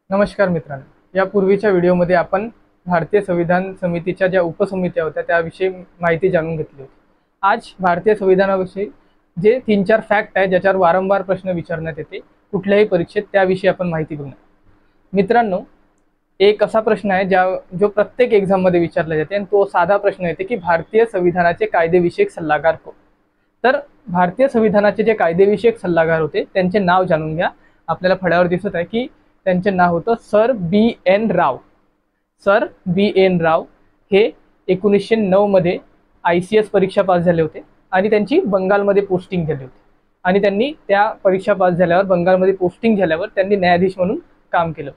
नमस्कार मित्रांनो, या पूर्वीच्या व्हिडिओमध्ये आपण भारतीय संविधान समितीच्या ज्या उपसमित्या होत्या त्याविषयी माहिती जाणून घेतली होती। आज भारतीय संविधानाविषयी जे 3-4 फॅक्ट आहे ज्याच्यावर वारंवार प्रश्न विचारण्यात येते कुठल्याही परीक्षेत, त्याविषयी आपण माहिती बघणार। मित्रांनो, एक असा प्रश्न आहे जो प्रत्येक एक्झाममध्ये विचारला जाते आणि तो साधा प्रश्न येते की भारतीय संविधानाचे कायदेविषयक सल्लागार कोण। तर भारतीय संविधानाचे जे कायदेविषयक सल्लागार होते त्यांचे नाव जाणून घ्या। आपल्याला फळ्यावर दिसत आहे की त्यांचे नाव होतं sir B N. Rao. Sir B N. Rao हे 1909 मध्ये ICS परीक्षा पास झाले होते आणि त्यांची बंगालमध्ये पोस्टिंग झाली होती आणि त्यांनी त्या परीक्षा पास झाल्यावर बंगालमध्ये पोस्टिंग झाल्यावर त्यांनी न्यायाधीश म्हणून काम केलं।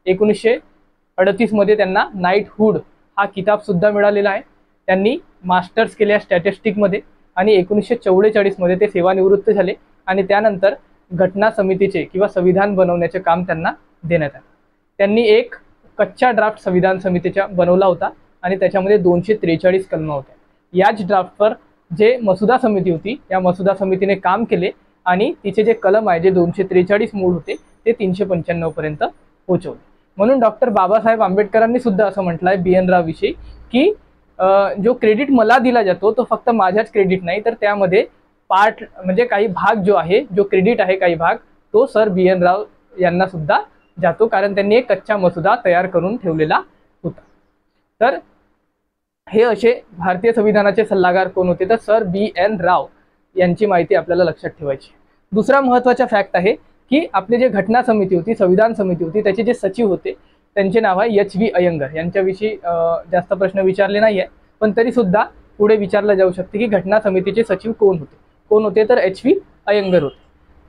1938 मध्ये त्यांना नाईटहुड हा किताब सुद्धा मिळालेला आहे। त्यांनी मास्टर्स केल्या स्टॅटिस्टिकमध्ये आणि 1944 मध्ये ते सेवानिवृत्त झाले आणि त्यानंतर घटना समितीचे किंवा संविधान बनवण्याचे काम त्यांना देण्यात आले। त्यांनी एक कच्चा ड्राफ्ट संविधान समितीचा बनवला होता आणि त्याच्यामध्ये 243 कलम होत्या। याच ड्राफ्टवर जे मसुदा समिती होती या मसुदा समितीने काम केले आणि तिचे जे कलम आहे जे 243 मूळ होते ते 395 पर्यंत पोहोचवले। म्हणून डॉक्टर बाबासाहेब आंबेडकरांनी सुद्धा असं म्हटलंय बी.एन. राव विषयी की जो क्रेडिट मला दिला जातो तो फक्त माझ्याच क्रेडिट नाही, तर त्यामध्ये पार्ट म्हणजे काही भाग जो आहे, जो क्रेडिट आहे काही भाग, तो सर बी.एन. राव यांना सुद्धा जातो, कारण त्यांनी एक कच्चा मसुदा तयार करून ठेवलेला होता। तर हे असे भारतीय संविधानाचे सल्लागार कोण होते, तर सर बी.एन. राव यांची माहिती आपल्याला लक्षात ठेवायची। दुसरा महत्त्वाचा फॅक्ट आहे की आपली जे घटना समिती होती, संविधान समिती होती, त्याचे जे सचिव होते त्यांचे नाव आहे H.V. अय्यंगार। यांच्याविषयी जास्त प्रश्न विचारले नाही आहे, पण तरी सुद्धा पुढे विचारलं जाऊ शकते की घटना समितीचे सचिव कोण होते, तर H.V. अय्यंगार होते।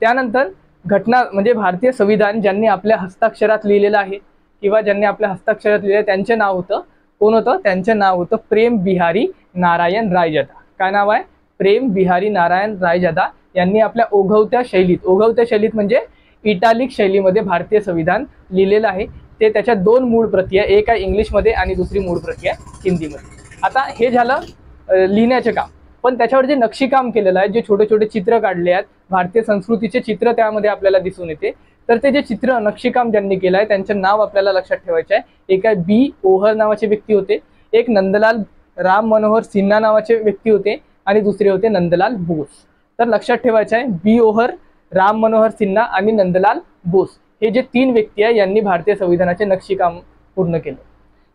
त्यानंतर घटना म्हणजे भारतीय संविधान ज्यांनी आपल्या हस्ताक्षरात लिहिलेलं आहे किंवा ज्यांनी आपल्या हस्ताक्षरात लिहिलं त्यांचे नाव होतं, कोण होतं, त्यांचे नाव होतं प्रेम बिहारी नारायण रायजादा। काय नाव आहे? प्रेम बिहारी नारायण रायजादा यांनी आपल्या ओघवत्या शैलीत म्हणजे इटालिक शैलीमध्ये भारतीय संविधान लिहिलेलं आहे। ते त्याच्या 2 मूळ प्रती आहे, एक आहे इंग्लिशमध्ये आणि दुसरी मूळ प्रती आहे हिंदीमध्ये। आता हे झालं लिहिण्याचे काम, पण त्याच्यावर जे नक्षीकाम केलेलं आहे, जे छोटे छोटे चित्र काढले आहेत, भारतीय संस्कृतीचे चित्र त्यामध्ये आपल्याला दिसून येते। तर ते जे चित्र नक्षीकाम ज्यांनी केलं आहे त्यांचे नाव आपल्याला लक्षात ठेवायचे आहे। एक आहे बी. ओहर नावाचे व्यक्ती होते, एक नंदलाल राम मनोहर सिन्हा नावाचे व्यक्ती होते आणि दुसरे होते नंदलाल बोस। तर लक्षात ठेवायचे आहे बी. ओहर, राम मनोहर सिन्हा आणि नंदलाल बोस हे जे 3 व्यक्ती आहे यांनी भारतीय संविधानाचे नक्षीकाम पूर्ण केले।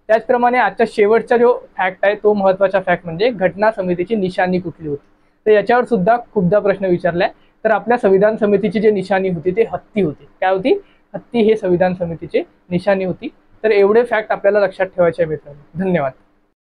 त्याचप्रमाणे आजचा शेवटचा जो फॅक्ट आहे तो महत्त्वाचा फॅक्ट म्हणजे घटना समितीची निशाणी कुठली होती। तर याच्यावर सुद्धा खूपदा प्रश्न विचारलाय। तर आपल्या संविधान समितीची जी निशाणी होती ते हत्ती होती। काय होती? हत्ती हे संविधान समितीचे निशाणी होती। तर एवढे फॅक्ट आपल्याला लक्षात ठेवायचे आहे मित्रांनो। धन्यवाद।